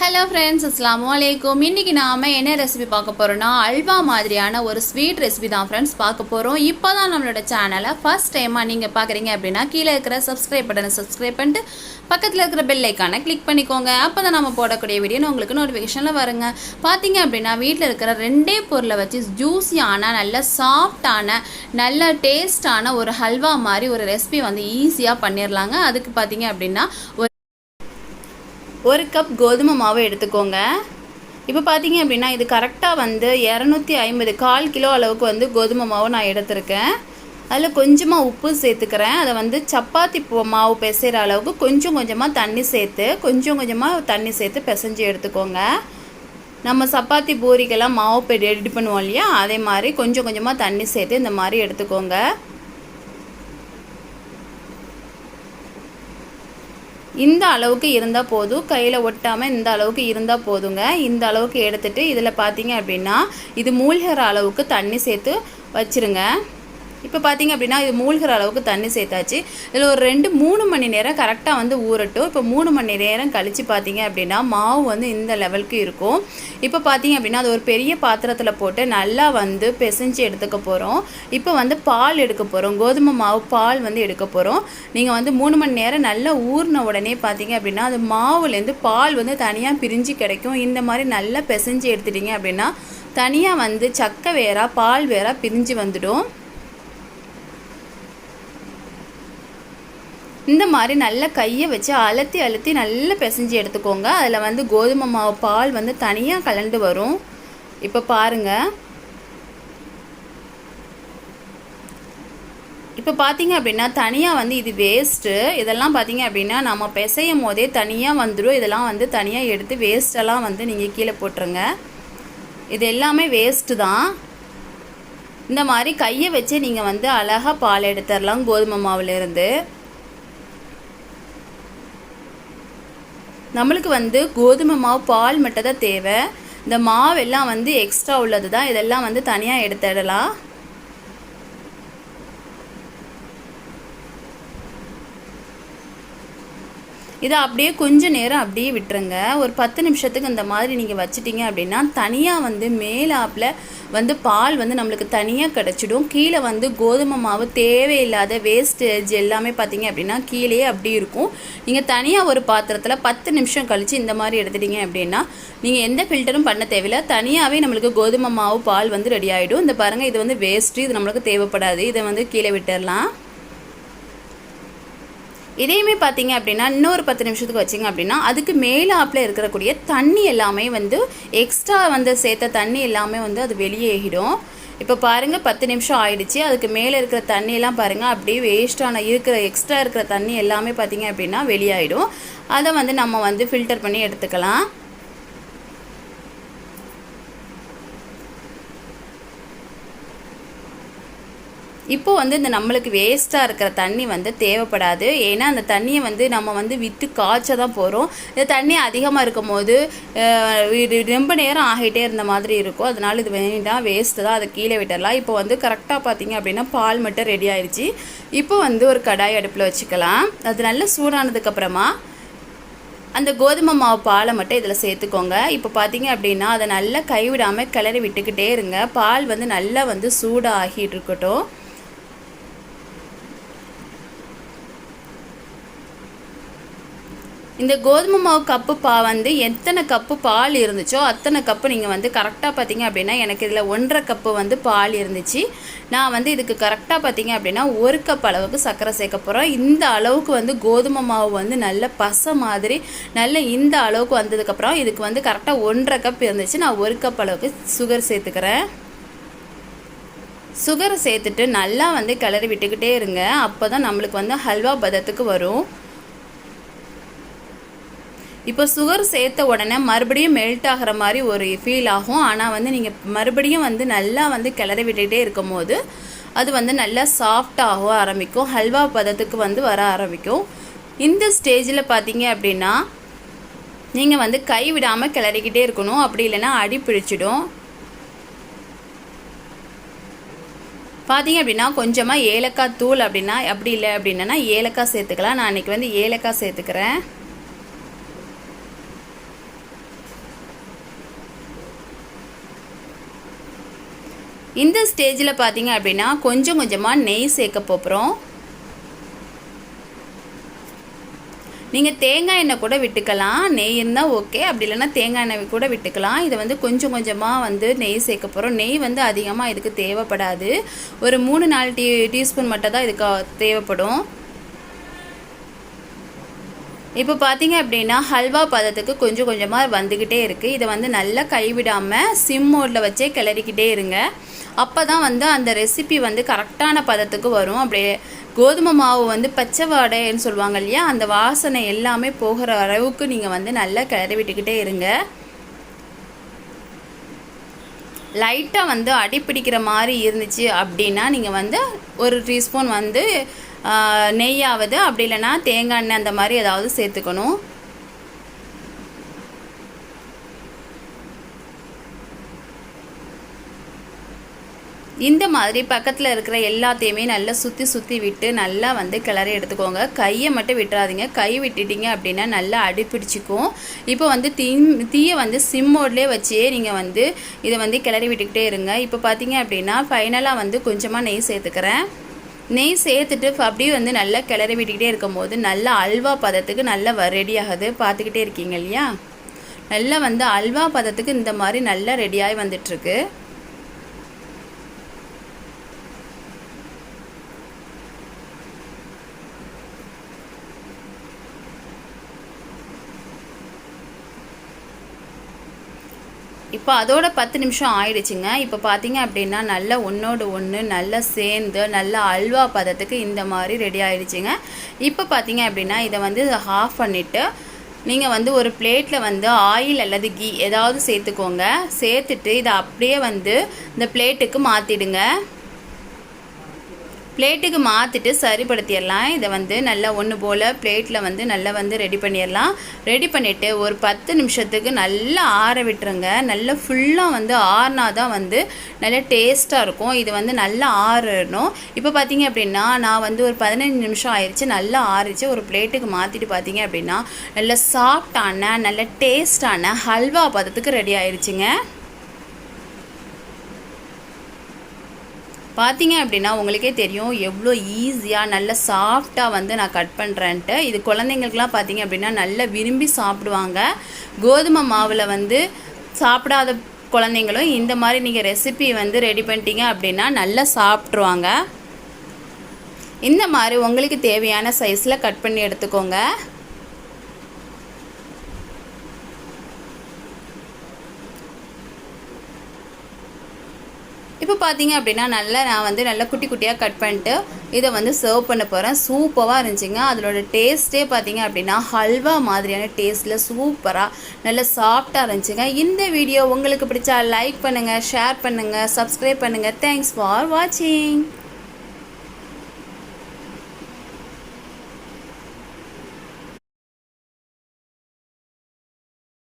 Hello friends, அஸ்ஸலாமு அலைக்கும். இன்றைக்கி நாம் என்ன ரெசிபி பார்க்க போகிறோன்னா, அல்வா மாதிரியான ஒரு ஸ்வீட் ரெசிபி தான் ஃப்ரெண்ட்ஸ் பார்க்க போகிறோம். இப்போ தான் நம்மளோட சேனலை ஃபஸ்ட் டைமாக நீங்கள் பார்க்குறீங்க அப்படின்னா கீழே இருக்கிற சப்ஸ்கிரைப் பட்டனை சப்ஸ்கிரைப் பண்ணிட்டு பக்கத்தில் இருக்கிற பெல் ஐக்கானை கிளிக் பண்ணிக்கோங்க. அப்போ தான் நம்ம போடக்கூடிய வீடியோ உங்களுக்கு நோட்டிஃபிகேஷனில் வருங்க. பார்த்தீங்க அப்படின்னா வீட்டில் இருக்கிற ரெண்டே பொருளை வச்சு ஜூஸியான நல்ல சாஃப்டான நல்ல டேஸ்டான ஒரு ஹல்வா மாதிரி ஒரு ரெசிபி வந்து ஈஸியாக பண்ணிடலாங்க. அதுக்கு பார்த்தீங்க அப்படின்னா ஒரு கப் கோதுமை மாவு எடுத்துக்கோங்க. இப்போ பார்த்தீங்க அப்படின்னா இது கரெக்டாக வந்து 250 1/4 கிலோ அளவுக்கு வந்து கோதுமை மாவு நான் எடுத்திருக்கேன். அதில் கொஞ்சமாக உப்பு சேர்த்துக்கிறேன். அதை வந்து சப்பாத்தி மாவு பிசைகிற அளவுக்கு கொஞ்சம் கொஞ்சமாக தண்ணி சேர்த்து பிசைஞ்சு எடுத்துக்கோங்க. நம்ம சப்பாத்தி பூரிக்கெல்லாம் மாவு ரெடி பண்ணுவோம் இல்லையா, அதே மாதிரி கொஞ்சம் கொஞ்சமாக தண்ணி சேர்த்து இந்த மாதிரி எடுத்துக்கோங்க. இந்த அளவுக்கு இருந்தால் போதும், கையில் ஒட்டாமல் இந்த அளவுக்கு இருந்தால் போதுங்க. இந்த அளவுக்கு எடுத்துகிட்டு இதில் பார்த்தீங்க அப்படின்னா இது மூழ்கிற அளவுக்கு தண்ணி சேர்த்து வச்சுருங்க. இப்போ பார்த்தீங்க அப்படின்னா இது மூழ்கிற அளவுக்கு தண்ணி சேர்த்தாச்சு. இதில் ஒரு 2-3 மணி நேரம் கரெக்டாக வந்து ஊறட்டும். இப்போ 3 மணி நேரம் கழித்து பார்த்தீங்க அப்படின்னா மாவு வந்து இந்த லெவலுக்கு இருக்கும். இப்போ பார்த்தீங்க அப்படின்னா அது ஒரு பெரிய பாத்திரத்தில் போட்டு நல்லா வந்து பிசைஞ்சு எடுத்துக்க போகிறோம். இப்போ வந்து பால் எடுக்க போகிறோம், கோதுமை மாவு பால் வந்து எடுக்க போகிறோம். நீங்கள் வந்து 3 மணி நேரம் நல்லா ஊறின உடனே பார்த்தீங்க அப்படின்னா அது மாவுலேருந்து பால் வந்து தனியாக பிரிஞ்சு கிடைக்கும். இந்த மாதிரி நல்லா பிசைஞ்சு எடுத்துட்டிங்க அப்படின்னா தனியாக வந்து சக்கை வேறா பால் வேறா பிரிஞ்சு வந்துடும். இந்த மாதிரி நல்லா கையை வச்சு அழுத்தி நல்லா பிசைஞ்சு எடுத்துக்கோங்க. அதில் வந்து கோதுமை மாவு பால் வந்து தனியாக கலந்து வரும். இப்போ பாருங்கள், இப்போ பார்த்தீங்க அப்படின்னா தனியாக வந்து இது வேஸ்ட்டு. இதெல்லாம் பார்த்தீங்க அப்படின்னா நம்ம பிசையும் போதே தனியாக வந்துடும். இதெல்லாம் வந்து தனியாக எடுத்து வேஸ்ட்டெல்லாம் வந்து நீங்கள் கீழே போட்டுருங்க. இது எல்லாமே வேஸ்ட்டு தான். இந்த மாதிரி கையை வச்சு நீங்கள் வந்து அழகாக பால் எடுத்துடலாம் கோதுமை மாவுலேருந்து. நம்மளுக்கு வந்து கோதுமை மாவு பால் மட்டும் தான் தேவை. இந்த மாவெல்லாம் வந்து எக்ஸ்ட்ரா உள்ளது தான், இதெல்லாம் வந்து தனியாக எடுத்துடலாம். இதை அப்படியே கொஞ்சம் நேரம் அப்படியே விட்டுருங்க. ஒரு 10 நிமிஷத்துக்கு இந்த மாதிரி நீங்கள் வச்சிட்டிங்க அப்படின்னா தனியாக வந்து மேலாப்பில் வந்து பால் வந்து நம்மளுக்கு தனியாக கிடச்சிடும். கீழே வந்து கோதுமை மாவு தேவையில்லாத வேஸ்டேஜ் எல்லாமே பார்த்தீங்க அப்படின்னா கீழே அப்படி இருக்கும். நீங்கள் தனியாக ஒரு பாத்திரத்தில் 10 நிமிஷம் கழித்து இந்த மாதிரி எடுத்துட்டிங்க அப்படின்னா நீங்கள் எந்த ஃபில்டரும் பண்ண தேவையில்லை, தனியாகவே நம்மளுக்கு கோதுமை மாவு பால் வந்து ரெடி ஆகிடும். இந்த பாருங்கள், இது வந்து வேஸ்ட்டு, இது நம்மளுக்கு தேவைப்படாது. இதை வந்து கீழே விட்டுடலாம். இதையுமே பார்த்தீங்க அப்படின்னா இன்னொரு 10 நிமிஷத்துக்கு வச்சிங்க அப்படின்னா அதுக்கு மேலாப்பில் இருக்கக்கூடிய தண்ணி எல்லாமே வந்து எக்ஸ்ட்ரா வந்து சேர்த்த தண்ணி எல்லாமே வந்து அது வெளியேகிடும். இப்போ பாருங்கள் 10 நிமிஷம் ஆயிடுச்சு. அதுக்கு மேலே இருக்கிற தண்ணியெல்லாம் பாருங்கள் அப்படியே வேஸ்ட்டான எக்ஸ்ட்ரா இருக்கிற தண்ணி எல்லாமே பார்த்தீங்க அப்படின்னா வெளியாகிடும். அதை வந்து நம்ம வந்து ஃபில்டர் பண்ணி எடுத்துக்கலாம். இப்போ வந்து இந்த நம்மளுக்கு வேஸ்ட்டாக இருக்கிற தண்ணி வந்து தேவைப்படாது. ஏன்னா அந்த தண்ணியை வந்து நம்ம வந்து விட்டு காய்ச்ச தான் போகிறோம். இந்த தண்ணி அதிகமாக இருக்கும் போது ரொம்ப நேரம் ஆகிட்டே இருந்த மாதிரி இருக்கும். அதனால இது வேண்டாம், வேஸ்ட்டு தான், அதை கீழே விட்டுடலாம். இப்போ வந்து கரெக்டாக பார்த்தீங்க அப்படின்னா பால் மட்டும் ரெடி ஆயிடுச்சு. இப்போ வந்து ஒரு கடாய் அடுப்பில் வச்சுக்கலாம். அது நல்லா சூடானதுக்கப்புறமா அந்த கோதுமை மாவு பாலை மட்டும் இதில் சேர்த்துக்கோங்க. இப்போ பார்த்தீங்க அப்படின்னா அதை நல்லா கைவிடாமல் கிளறி விட்டுக்கிட்டே இருங்க. பால் வந்து நல்லா வந்து சூடாக ஆகிட்டு இருக்கட்டும். இந்த கோதுமை மாவு கப்பு வந்து எத்தனை கப்பு பால் இருந்துச்சோ அத்தனை கப்பு நீங்கள் வந்து கரெக்டாக பார்த்தீங்க அப்படின்னா எனக்கு இதில் 1.5 கப்பு வந்து பால் இருந்துச்சு. நான் வந்து இதுக்கு கரெக்டாக பார்த்தீங்க அப்படின்னா 1 கப் அளவுக்கு சர்க்கரை சேர்க்க போகிறோம். இந்த அளவுக்கு வந்து கோதுமை மாவு வந்து நல்ல பசை மாதிரி நல்ல இந்த அளவுக்கு வந்ததுக்கப்புறம் இதுக்கு வந்து கரெக்டாக 1.5 கப் இருந்துச்சு. நான் 1 கப் அளவுக்கு சுகர் சேர்த்துக்கிறேன். சுகரை சேர்த்துட்டு நல்லா வந்து கிளறி விட்டுக்கிட்டே இருங்க. அப்போ தான் நம்மளுக்கு வந்து ஹல்வா பதத்துக்கு வரும். இப்போ சுகர் சேர்த்த உடனே மறுபடியும் மெல்ட் ஆகிற மாதிரி ஒரு ஃபீல் ஆகும். ஆனால் வந்து நீங்கள் மறுபடியும் வந்து நல்லா வந்து கிளறி விட்டுகிட்டே இருக்கும் போது அது வந்து நல்லா சாஃப்டாக ஆரம்பிக்கும், ஹல்வா பதத்துக்கு வந்து வர ஆரம்பிக்கும். இந்த ஸ்டேஜில் பார்த்தீங்க அப்படின்னா நீங்கள் வந்து கை விடாமல் கிளறிக்கிட்டே இருக்கணும். அப்படி இல்லைன்னா அடி பிடிச்சிடும். பார்த்தீங்க அப்படின்னா கொஞ்சமாக ஏலக்காய் தூள் அப்படின்னா அப்படி இல்லை அப்படின்னா ஏலக்காய் சேர்த்துக்கலாம். நான் இன்றைக்கி வந்து ஏலக்காய் சேர்த்துக்கிறேன். இந்த ஸ்டேஜில் பார்த்தீங்க அப்படின்னா கொஞ்சம் கொஞ்சமாக நெய் சேர்க்க போகிறோம். நீங்கள் தேங்காய் எண்ணெய் கூட விட்டுக்கலாம், நெய் இருந்தால் ஓகே, அப்படி இல்லைன்னா தேங்காய் எண்ணெய் கூட விட்டுக்கலாம். இதை வந்து கொஞ்சம் கொஞ்சமாக வந்து நெய் சேர்க்க போகிறோம். நெய் வந்து அதிகமாக இதுக்கு தேவைப்படாது, ஒரு 3-4 டீஸ்பூன் மட்டும் தான் இதுக்கு தேவைப்படும். இப்போ பார்த்தீங்க அப்படின்னா ஹல்வா பதத்துக்கு கொஞ்சம் கொஞ்சமாக வந்துக்கிட்டே இருக்குது. இதை வந்து நல்லா கைவிடாமல் சிம் மோடில் வச்சே கிளறிக்கிட்டே இருங்க. அப்போ தான் வந்து அந்த ரெசிபி வந்து கரெக்டான பதத்துக்கு வரும். அப்படியே கோதுமை மாவு வந்து பச்சை வாடைன்னு சொல்லுவாங்க இல்லையா, அந்த வாசனை எல்லாமே போகிற அளவுக்கு நீங்கள் வந்து நல்லா கிளறி விட்டுக்கிட்டே இருங்க. லைட்டாக வந்து அடிப்பிடிக்கிற மாதிரி இருந்துச்சு அப்படின்னா நீங்கள் வந்து ஒரு டீஸ்பூன் வந்து நெய்யாவது, அப்படி இல்லைன்னா தேங்காய் எண்ணெய் அந்த மாதிரி ஏதாவது சேர்த்துக்கணும். இந்த மாதிரி பக்கத்தில் இருக்கிற எல்லாத்தையுமே நல்லா சுற்றி விட்டு நல்லா வந்து கிளறி எடுத்துக்கோங்க. கையை மட்டும் விட்டுறாதீங்க, கை விட்டுட்டீங்க அப்படின்னா நல்லா அடிப்பிடிச்சிக்கும். இப்போ வந்து தீயை வந்து சிம் மோட்லேயே வச்சே நீங்கள் வந்து இதை வந்து கிளறி விட்டுக்கிட்டே இருங்க. இப்போ பார்த்தீங்க அப்படின்னா ஃபைனலாக வந்து கொஞ்சமாக நெய் சேர்த்துக்கிறேன். நெய் சேர்த்துட்டு அப்படியே வந்து நல்லா கிளறி விட்டுக்கிட்டே இருக்கும்போது நல்லா அல்வா பதத்துக்கு நல்லா ரெடி ஆகுது. பார்த்துக்கிட்டே இருக்கீங்க இல்லையா, நல்லா வந்து அல்வா பதத்துக்கு இந்த மாதிரி நல்லா ரெடியாகி வந்துட்டுருக்கு. இப்போ அதோட 10 நிமிஷம் ஆயிடுச்சுங்க. இப்போ பார்த்தீங்க அப்படின்னா நல்லா ஒன்றோடு ஒன்று நல்லா சேர்ந்து நல்லா அல்வா பதத்துக்கு இந்த மாதிரி ரெடி ஆகிடுச்சிங்க. இப்போ பார்த்தீங்க அப்படின்னா இதை வந்து ஆஃப் பண்ணிவிட்டு நீங்கள் வந்து ஒரு பிளேட்டில் வந்து ஆயில் அல்லது கீ ஏதாவது சேர்த்துக்கோங்க. சேர்த்துட்டு இதை அப்படியே வந்து இந்த பிளேட்டுக்கு மாற்றிடுங்க. பிளேட்டுக்கு மாற்றிட்டு சரிப்படுத்திடலாம். இதை வந்து நல்லா ஒன்று போல் பிளேட்டில் வந்து நல்லா வந்து ரெடி பண்ணிடலாம். ரெடி பண்ணிவிட்டு ஒரு 10 நிமிஷத்துக்கு நல்லா ஆற விட்டுருங்க. நல்லா ஃபுல்லாக வந்து ஆறினா தான் வந்து நல்லா டேஸ்ட்டாக இருக்கும். இது வந்து நல்லா ஆறணும். இப்போ பார்த்தீங்க அப்படின்னா நான் வந்து ஒரு 15 நிமிஷம் ஆயிடுச்சு, நல்லா ஆறிச்சு. ஒரு பிளேட்டுக்கு மாற்றிட்டு பார்த்தீங்க அப்படின்னா நல்லா சாஃப்டான நல்ல டேஸ்டான ஹல்வா பதத்துக்கு ரெடி ஆயிடுச்சுங்க. பார்த்தீங்க அப்படின்னா உங்களுக்கே தெரியும் எவ்வளோ ஈஸியாக நல்ல சாஃப்டாக வந்து நான் கட் பண்ணுறேன்ட்டு. இது குழந்தைங்களுக்குலாம் பார்த்தீங்க அப்படின்னா நல்லா விரும்பி சாப்பிடுவாங்க. கோதுமை மாவில் வந்து சாப்பிடாத குழந்தைங்களும் இந்த மாதிரி நீங்கள் ரெசிபி வந்து ரெடி பண்ணிட்டீங்க அப்படின்னா நல்லா சாப்பிட்ருவாங்க. இந்த மாதிரி உங்களுக்கு தேவையான சைஸில் கட் பண்ணி எடுத்துக்கோங்க. இப்போ பார்த்தீங்க அப்படின்னா நான் வந்து நல்லா குட்டி குட்டியாக கட் பண்ணிட்டு இதை வந்து சர்வ் பண்ண போகிறேன். சூப்பராக இருந்துச்சுங்க. அதோட டேஸ்ட்டே பார்த்தீங்க அப்படின்னா ஹல்வா மாதிரியான டேஸ்ட்டில் சூப்பராக நல்லா சாஃப்டாக இருந்துச்சுங்க. இந்த வீடியோ உங்களுக்கு பிடிச்சா லைக் பண்ணுங்கள், ஷேர் பண்ணுங்கள், சப்ஸ்கிரைப் பண்ணுங்கள். தேங்க்ஸ் ஃபார் வாட்சிங்.